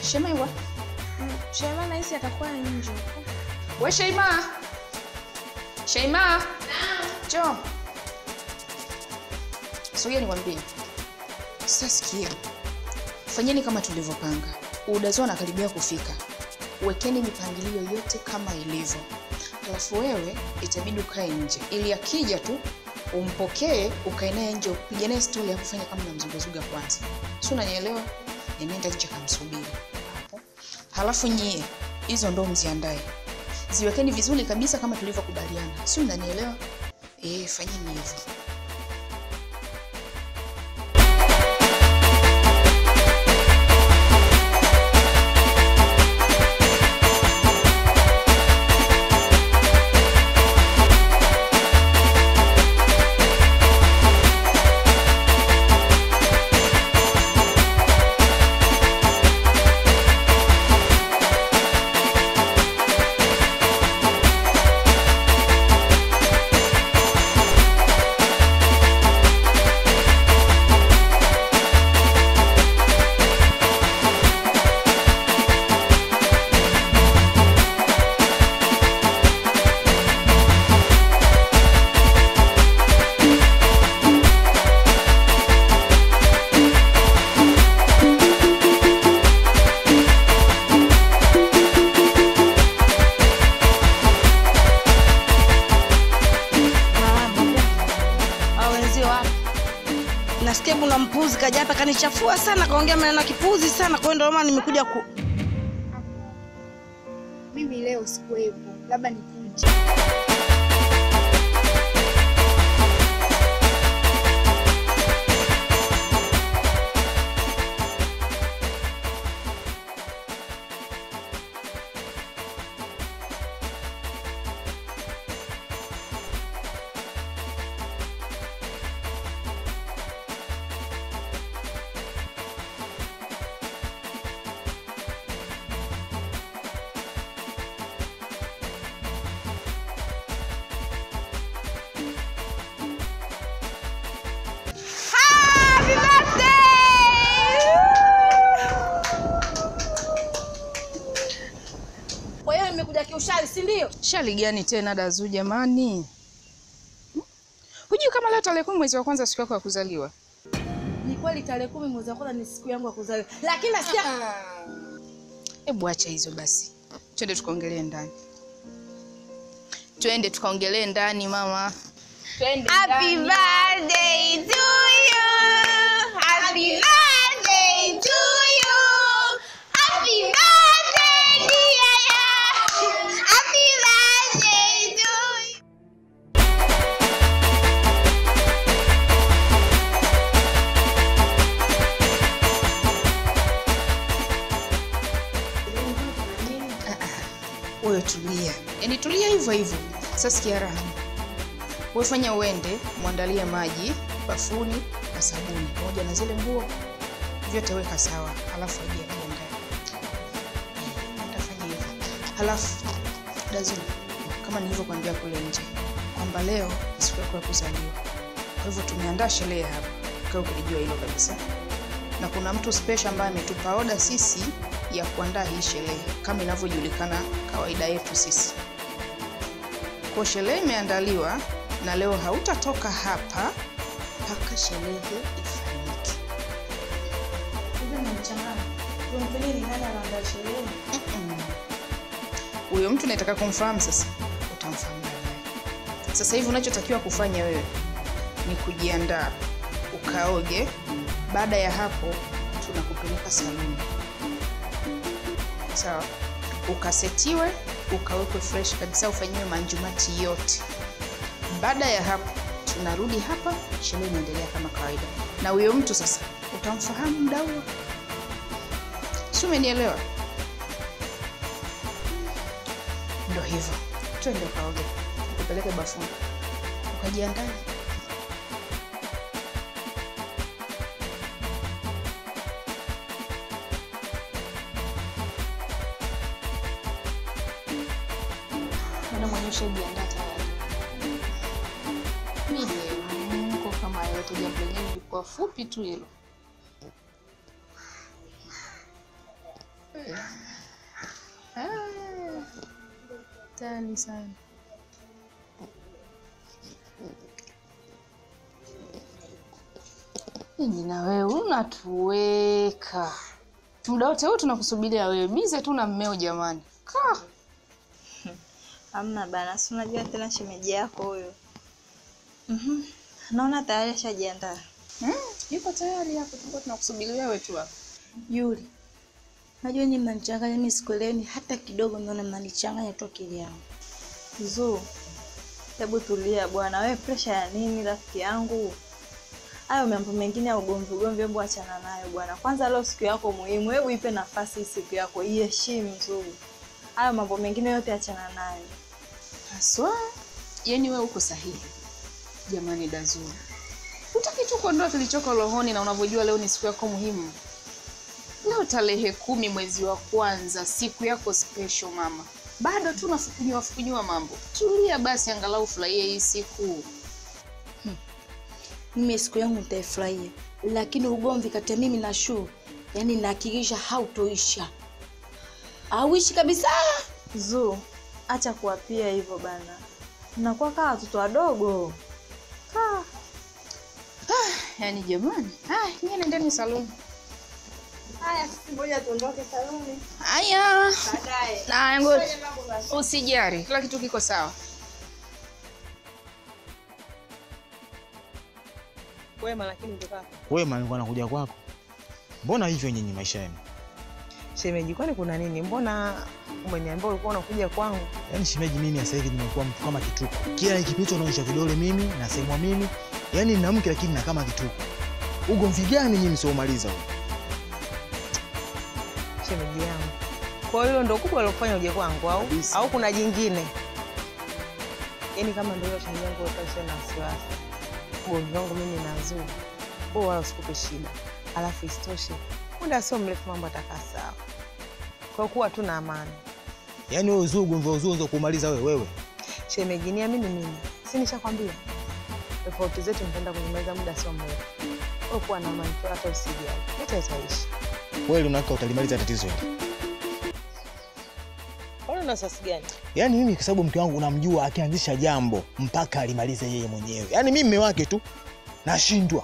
Shemaiwa. Shema na hisi atakuwa nje. Wewe Sheima. Sheima. Naam. Njoo. Sogea nikwambie. Sasa sikia. Fanyeni kama tulivyopanga. Udazo anakaribia kufika. Wekeni mipangilio yote kama ilivyo. Alafu wewe itabidi ukae nje ili akija tu umpokee, ukae naye nje, upige naye story ya kufanya kama mzugazuga kwanza. Si unanielewa? Nenda nje kamsubiri hapo. Halafu nyie hizo ndo mziandae. Ziwekeni vizuri kabisa kama tulivyokubaliana. Si unanielewa? Fanyeni hivyo. Nasikia kuna mpuzi kaja hapa kanichafua sana, kaongea maneno kipuzi sana, kwa hiyo ndio maana nimekuja Mimi leo sikuwepo, labda nikuje. Ushali, si ndio? Shali gani tena Dazu jamani? Hujui kama leo tarehe 10 mwezi wa kwanza siku yako ya kuzaliwa? Ni kweli tarehe 10 mwezi wa kwanza ni siku yangu ya kuzaliwa. Lakini nasikia hebu acha hizo basi. Twende tukaongelee ndani. Twende tukaongelee ndani mama. Twende. Happy birthday to you. Happy birthday to you. Happy birthday. wewe tulia. Yaani tulia hivyo hivyo. Sasa sikia raha. Wewe fanya uende, muandalie maji, bafuni na sabuni pamoja na zile nguo. Vyote weka sawa, halafu aje ajiandae. Nitafanya hivyo. Halafu Dazuli, kama nilivyokuambia kule nje, kwamba leo ni siku yako ya kuzaliwa. Kwa hivyo tumeandaa sherehe hapa. Kwa ukijua hilo kabisa. Na kuna mtu special ambaye ametupa oda sisi ya kuandaa hii sherehe kama inavyojulikana kawaida yetu sisi. Kwa sherehe imeandaliwa na leo hautatoka hapa mpaka sherehe ifanyike. Huyo mtu nataka kumfahamu sasa. Utamfahamu baadaye. Sasa hivi unachotakiwa kufanya wewe ni kujiandaa, ukaoge. Baada ya hapo tunakupeleka saluni. Sawa? Ukasetiwe, ukawekwe fresh kabisa, ufanyiwe manjumati yote. Baada ya hapo tunarudi hapa, sherehe inaendelea kama kawaida. Na huyo mtu sasa utamfahamu muda huo. Sio, umenielewa? Ndio hivyo. Twende kaoge. Ukupeleke bafuni. Ukajiandae. Ndio mwenyewe jiandaa tayari. Mimi niko kama yote, jambo lenyewe lilikuwa fupi tu hilo. Tani sana. Nini na wewe unatuweka. Muda wote huu tunakusubiria wewe. Bize tu na mmeo jamani. Ka. Hamna bana, si unajua tena shemeji yako huyo. Naona tayari ashajiandaa. Yuko tayari hapo, tulikuwa tunakusubiri wewe tu hapo. Yuli, najua nyinyi mnanichanganya, mimi sikuelewi hata kidogo, naona mnanichanganya tu akili yangu. Zuu, hebu tulia bwana, wewe pressure ya nini rafiki yangu? Hayo mambo mengine ya ugomvi, hebu achana nayo bwana. Kwanza leo siku yako muhimu, hebu ipe nafasi siku yako, iheshimu Zuu. Hayo mambo mengine yote achana nayo. Haswa, yani wewe uko sahihi. Jamani Dazuli. Utaki tu kuondoa kilichoko rohoni, na unavyojua leo ni siku yako muhimu. Leo tarehe 10 mwezi wa kwanza, siku yako special mama. Bado tu nafukunywa mambo. Tulia basi, angalau furahia hii siku. Mimi siku yangu nitaifurahia, lakini ugomvi kati ya mimi na Shu, yani nahakikisha hautoisha. Hauishi kabisa. Zuu, acha kuapia hivyo bana. Unakuwa kama watoto wadogo. Yani jamani. Nyie nendeni saluni. Haya, sisi ngoja tuondoke saluni. Haya. Baadaye. Na ngoja. Usijari, kila kitu kiko sawa. Wema, lakini ndio kaka. Wema alikuwa anakuja kwako. Mbona hivyo nyinyi maisha yenu? Shemeji, kwani kuna nini? Mbona umeniambia ulikuwa unakuja kwangu? Yaani shemeji, mimi sasa hivi nimekuwa mtu kama kituko. Kila ikipita unaonyesha vidole mimi, nasemwa mimi. Yaani nina mke lakini na kama kituko. Ugomvi gani nyinyi msiomaliza huko? Shemeji yangu, kwa hiyo ndio kubwa alofanya uje kwangu au kuna jingine? Yaani kama ndio shemeji yangu utasema na wasiwasi. Ugomvi wangu mimi na Zuu, wewe wala usikupe shida. Alafu isitoshe, muda sio mrefu mambo atakaa sawa. Kwa kuwa tu na amani. Yaani wewe Zuu, ugomvi wa Zuu ndio kumaliza wewe? Shemeji, niamini mimi. Si nishakwambia? Tofauti zetu nitaenda kumaliza muda sio mrefu. Wewe kuwa na amani tu, hata usijali. Yote yataisha. Kweli unataka utalimaliza tatizo hili? Una sasa gani? Yaani mimi kwa sababu mke wangu unamjua, akianzisha jambo mpaka alimalize yeye mwenyewe. Yaani mimi mume wake tu nashindwa.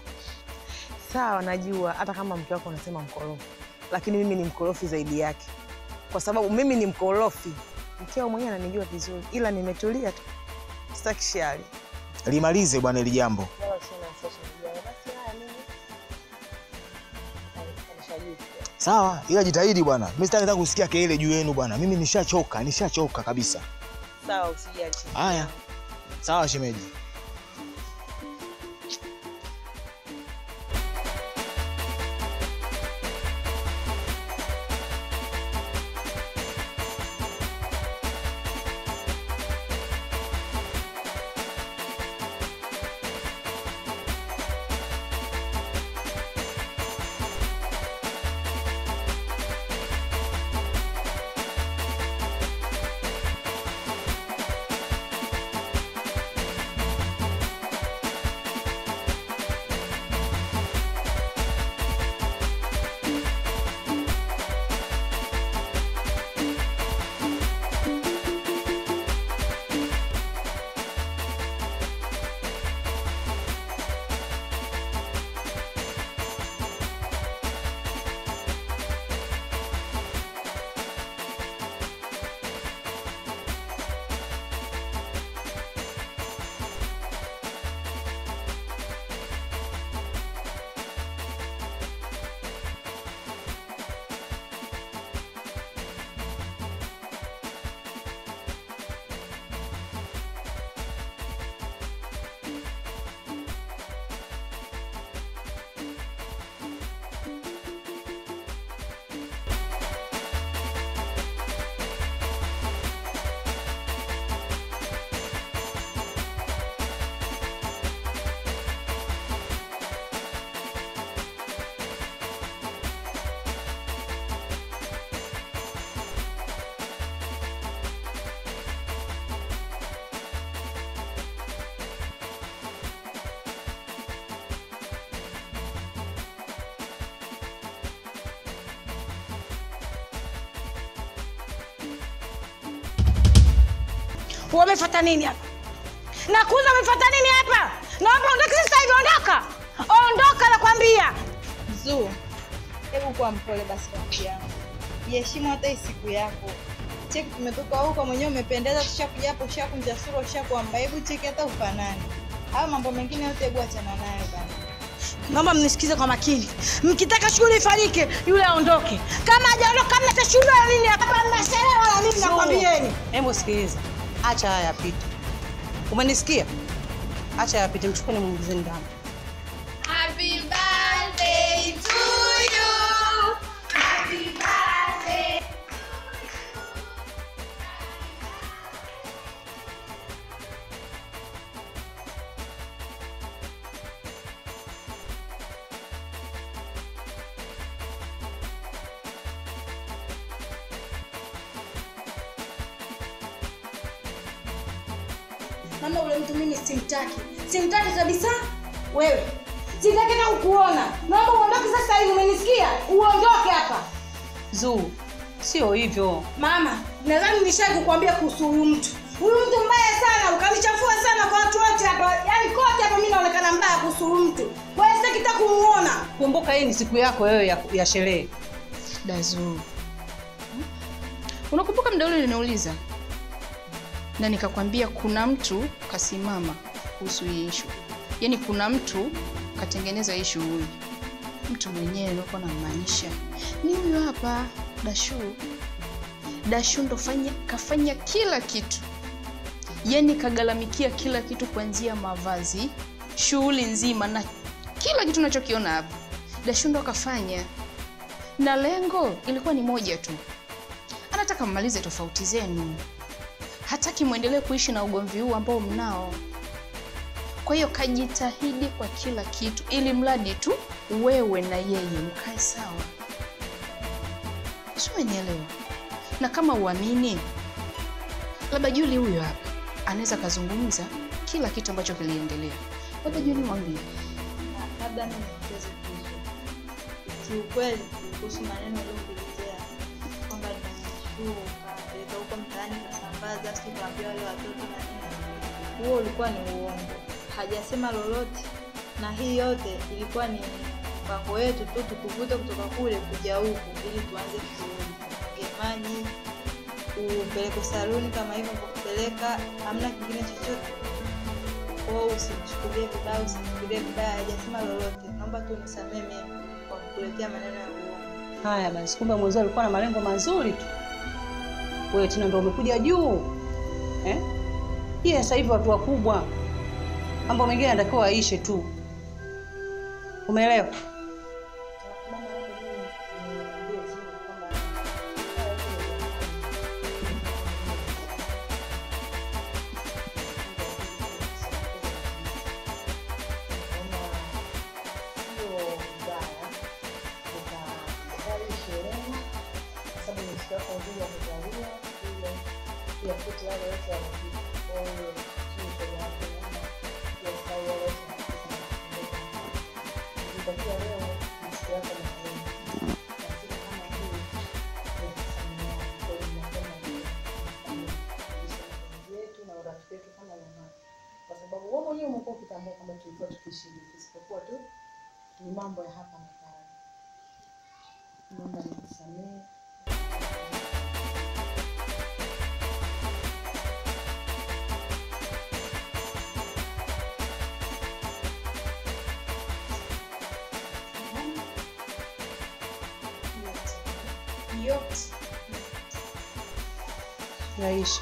Sawa, najua hata kama mke wako unasema mkorofi, lakini mimi ni mkorofi zaidi yake. Kwa sababu mimi ni mkorofi. Mkeo mwenyewe ananijua vizuri, ila nimetulia tu. Sitaki shari. Limalize bwana ile jambo. Sawa, ila jitahidi bwana. Mimi sitaki hata kusikia kelele juu yenu bwana. Mimi nishachoka kabisa. Sawa, usijali. Haya. Sawa shemeji. Wamefuata nini hapa? Nakuuza wamefuata nini hapa? Naomba ondoka sasa hivi, ondoka. Ondoka nakwambia. Zuu, hebu kuwa mpole basi rafiki yangu. Jiheshimu hata hii siku yako. Cheki tumetoka huko mwenyewe umependeza, tushakuja hapo ushakunja sura ushakuamba. Hebu cheki hata ufanani. Hayo mambo mengine yote hebu achana nayo bana. Naomba mnisikize kwa makini. Mkitaka shughuli ifanyike, yule aondoke. Kama hajaondoka mna shughuli ya nini hapa? Mnasema wala nini nakwambieni? Hebu sikiliza. Acha haya yapite. Umenisikia? Acha yapite, mchukue muongezeni ndani. Happy birthday to you. Happy birthday. Mama, ule mtu mimi simtaki. Simtaki kabisa. Wewe. Sitaki na ukuona. Naomba uondoke sasa hivi, umenisikia? Uondoke hapa. Zuu, sio hivyo. Mama, nadhani nishaje kukuambia kuhusu huyu mtu. Huyu mtu mbaya sana, ukanichafua sana kwa watu wote hapa. Yaani kote hapa mimi naonekana mbaya kuhusu huyu mtu. Kwa hiyo sitaki hata kumuona. Kumbuka hii ni siku yako wewe ya sherehe. Dazu. Unakumbuka muda ule uliniuliza? Na nikakwambia kuna mtu kasimama kuhusu hii issue. Yaani kuna mtu katengeneza issue huyu. Mtu mwenyewe nilikuwa namaanisha ni huyu hapa, Dashu. Dashu ndo kafanya kila kitu. Yaani kagalamikia kila kitu kuanzia mavazi, shughuli nzima na kila kitu unachokiona hapa. Dashu ndo kafanya. Na lengo ilikuwa ni moja tu. Anataka mmalize tofauti zenu. Hataki muendelee kuishi na ugomvi huu ambao mnao. Kwa hiyo kajitahidi kwa kila kitu ili mradi tu wewe na yeye mkae sawa. Umenielewa? Na kama uamini, labda Juli huyo hapa anaweza kazungumza kila kitu ambacho kiliendelea. Labda Juli mwambie. Labda mimi niweze kuuliza. Kiukweli kuhusu maneno yaliyokuletea kwamba ninashukuru kwa huko mtaani kusambaza sisi tuambie wale watoto na nini. Huo ulikuwa ni uongo. Hajasema lolote na hii yote ilikuwa ni mpango wetu tu tukuvute kutoka kule kuja huku ili tuanze maji upeleke saluni kama hivyo kupeleka, hamna kingine chochote. Kwa hiyo usichukulie vibaya, usichukulie vibaya, hajasema lolote. Naomba tu unisamee mimi kwa kukuletea maneno ya uongo. Haya basi, kumbe mwenzio alikuwa na malengo mazuri tu. Wewe tena ndio umekuja juu. Yeye sasa hivi watu wakubwa. Mambo mengine yanatakiwa aishe tu. Umeelewa? Kwa sababu wewe mwenyewe umekuwa ukitambua kama tulikuwa tukishiriki, isipokuwa tu ni mambo ya hapa na pale. Naomba nikusamehe. Yote Yaisha.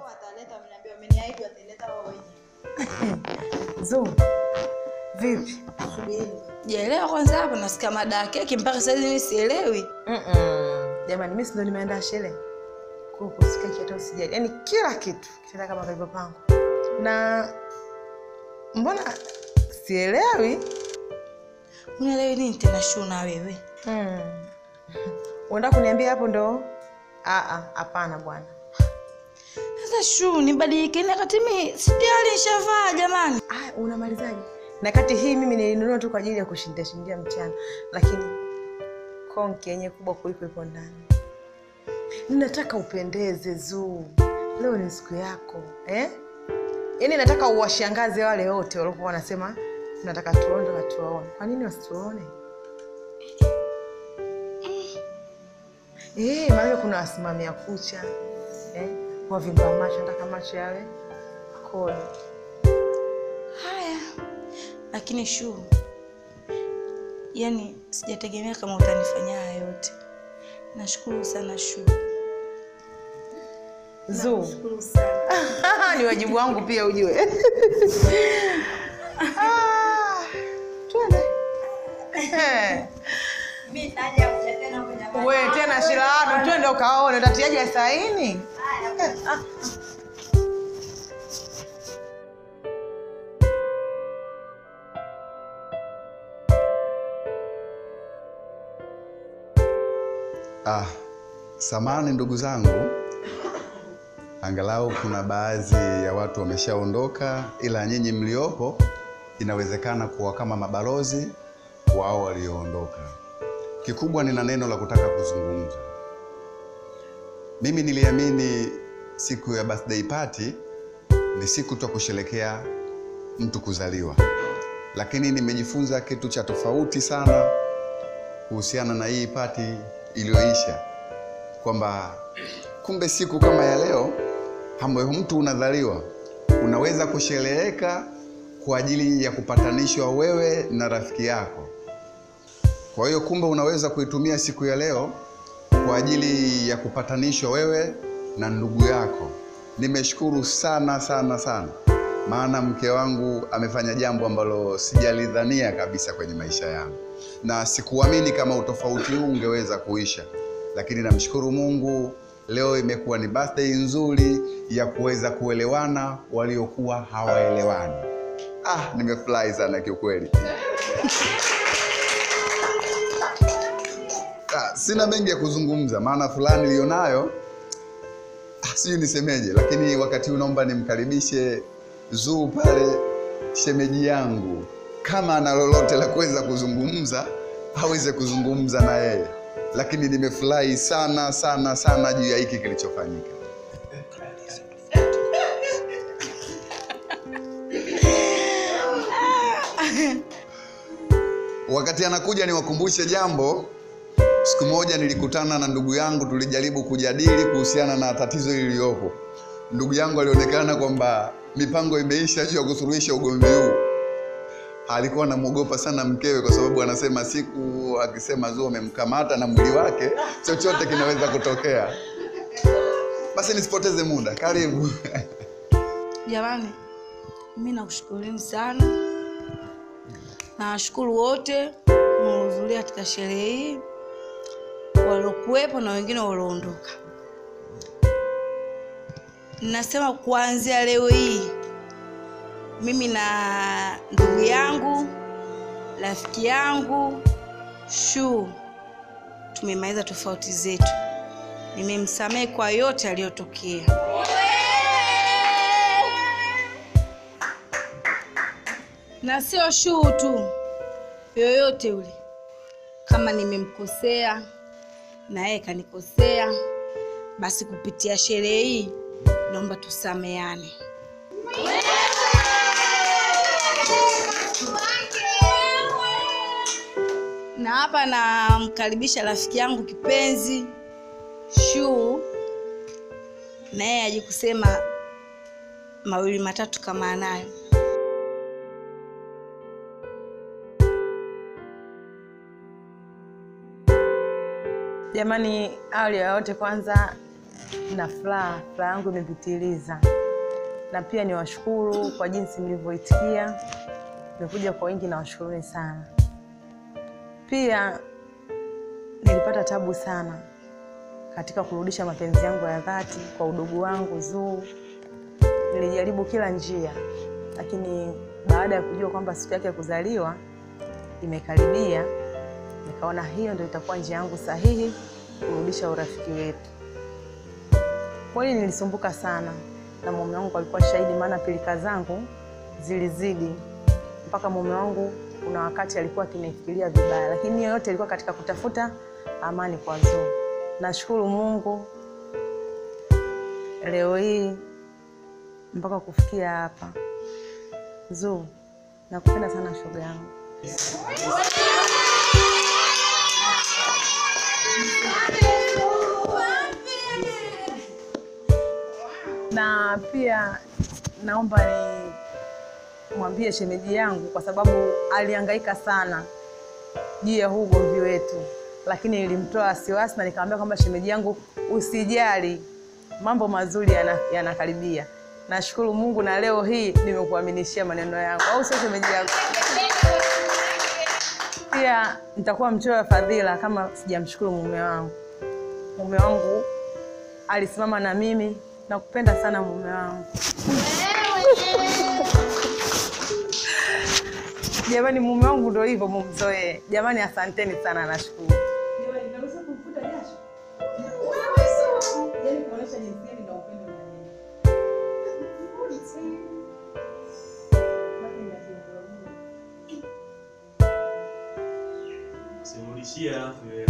wataleta, wameniambia, wameniahidi wataleta wao wenyewe. Zu, vipi? Subiri. Jaelewa kwanza hapa nasikia mada keki mpaka sasa hivi sielewi. Jamani mimi ndio nimeenda shule. Kwa kusikia kitu usijali. Yaani kila kitu kitaenda kama kilivyopangwa. Na mbona sielewi? Unaelewi nini tena Shuna wewe? Unataka kuniambia hapo ndo? Hapana bwana. Sasa Shu, nibadilike na kati mimi si tayari nishavaa jamani. Unamalizaje? Na kati hii mimi nilinunua tu kwa ajili ya kushindia mchana, lakini konki yenye kubwa kuliko ipo ndani. Ninataka upendeze Zuu. Leo ni siku yako, Yaani nataka uwashangaze wale wote walikuwa wanasema tunataka tuone watuone. Kwa nini wasituone? Maana kuna wasimamia kucha, wavimba macho, nataka macho yawe kodi. Haya. Lakini Shu, yani sijategemea kama utanifanyia haya yote. Nashukuru sana Shu. Zuu. Nashukuru sana. Ni wajibu wangu pia ujue. Twende. Mimi taja kuja tena kwenye wewe tena Shilano, twende ukaone utatiaje saini. Samahani ndugu zangu, angalau kuna baadhi ya watu wameshaondoka, ila nyinyi mliopo inawezekana kuwa kama mabalozi wao walioondoka. Kikubwa nina neno la kutaka kuzungumza. Mimi niliamini siku ya birthday party ni siku tu kusherehekea mtu kuzaliwa, lakini nimejifunza kitu cha tofauti sana kuhusiana na hii party iliyoisha, kwamba kumbe siku kama ya leo ambayo mtu unadhaliwa unaweza kushereheka kwa ajili ya kupatanishwa wewe na rafiki yako. Kwa hiyo kumbe unaweza kuitumia siku ya leo kwa ajili ya kupatanishwa wewe na ndugu yako. Nimeshukuru sana sana sana, maana mke wangu amefanya jambo ambalo sijalidhania kabisa kwenye maisha yangu, na sikuamini kama utofauti huu ungeweza kuisha. Lakini namshukuru Mungu, leo imekuwa ni birthday nzuri ya kuweza kuelewana waliokuwa hawaelewani. Nimefurahi sana kiukweli. Sina mengi ya kuzungumza, maana fulani nilionayo sijui nisemeje, lakini wakati huu naomba nimkaribishe Zuu pale, shemeji yangu, kama ana lolote la kuweza kuzungumza aweze kuzungumza na yeye. Lakini nimefurahi sana sana sana juu ya hiki kilichofanyika. Wakati anakuja niwakumbushe jambo. Siku moja nilikutana na ndugu yangu, tulijaribu kujadili kuhusiana na tatizo lililopo. Ndugu yangu alionekana kwamba mipango imeisha juu ya kusuluhisha ugomvi huu. Alikuwa anamuogopa sana mkewe kwa sababu anasema siku akisema Zuu amemkamata na mwili wake chochote kinaweza kutokea. Basi nisipoteze muda, karibu. Jamani, mimi nakushukuruni sana. Nawashukuru wote mliohudhuria katika sherehe hii, waliokuwepo na wengine walioondoka. Nasema kuanzia leo hii mimi na ndugu yangu, rafiki yangu Shu tumemaliza tofauti zetu. Nimemsamehe kwa yote aliyotokea. Na sio Shu tu, yoyote ule kama nimemkosea na yeye kanikosea, basi kupitia sherehe hii naomba tusameane. Na hapa namkaribisha rafiki yangu kipenzi Shu, na yeye aje kusema mawili matatu kama anayo. Jamani, awali ya yote kwanza na furaha yangu imepitiliza, na pia niwashukuru kwa jinsi mlivyoitikia. Nimekuja kwa wingi, na washukuruni sana. Pia nilipata tabu sana katika kurudisha mapenzi yangu ya dhati kwa udugu wangu Zuu. Nilijaribu kila njia, lakini baada ya kujua kwamba siku yake ya kuzaliwa imekaribia, nikaona hiyo ndio itakuwa njia yangu sahihi kurudisha urafiki wetu. Kweli nilisumbuka sana, na mume wangu alikuwa shahidi, maana pilika zangu zilizidi mpaka mume wangu kuna wakati alikuwa akinifikiria vibaya, lakini yote ilikuwa katika kutafuta amani kwa Zuu. Nashukuru Mungu leo hii mpaka kufikia hapa. Zuu, nakupenda sana shoga yangu. Na pia naomba mwambie shemeji yangu, kwa sababu alihangaika sana juu ya huu ugomvi wetu, lakini nilimtoa wasiwasi na nikamwambia kwamba shemeji yangu, usijali, mambo mazuri yanakaribia. Nashukuru Mungu, na leo hii nimekuaminishia maneno yangu, au sio shemeji yangu? Pia nitakuwa mchoyo wa fadhila kama sijamshukuru mume wangu. Mume wangu alisimama na mimi. Nakupenda sana mume wangu. Jamani, mume wangu ndio hivyo, mumzoee. Jamani, asanteni sana, nashukuru. Jamani, naruhusu kumfuta jasho? Yaani kuonesha jinsi gani na upendo na yeye. Simulishia alafu wewe.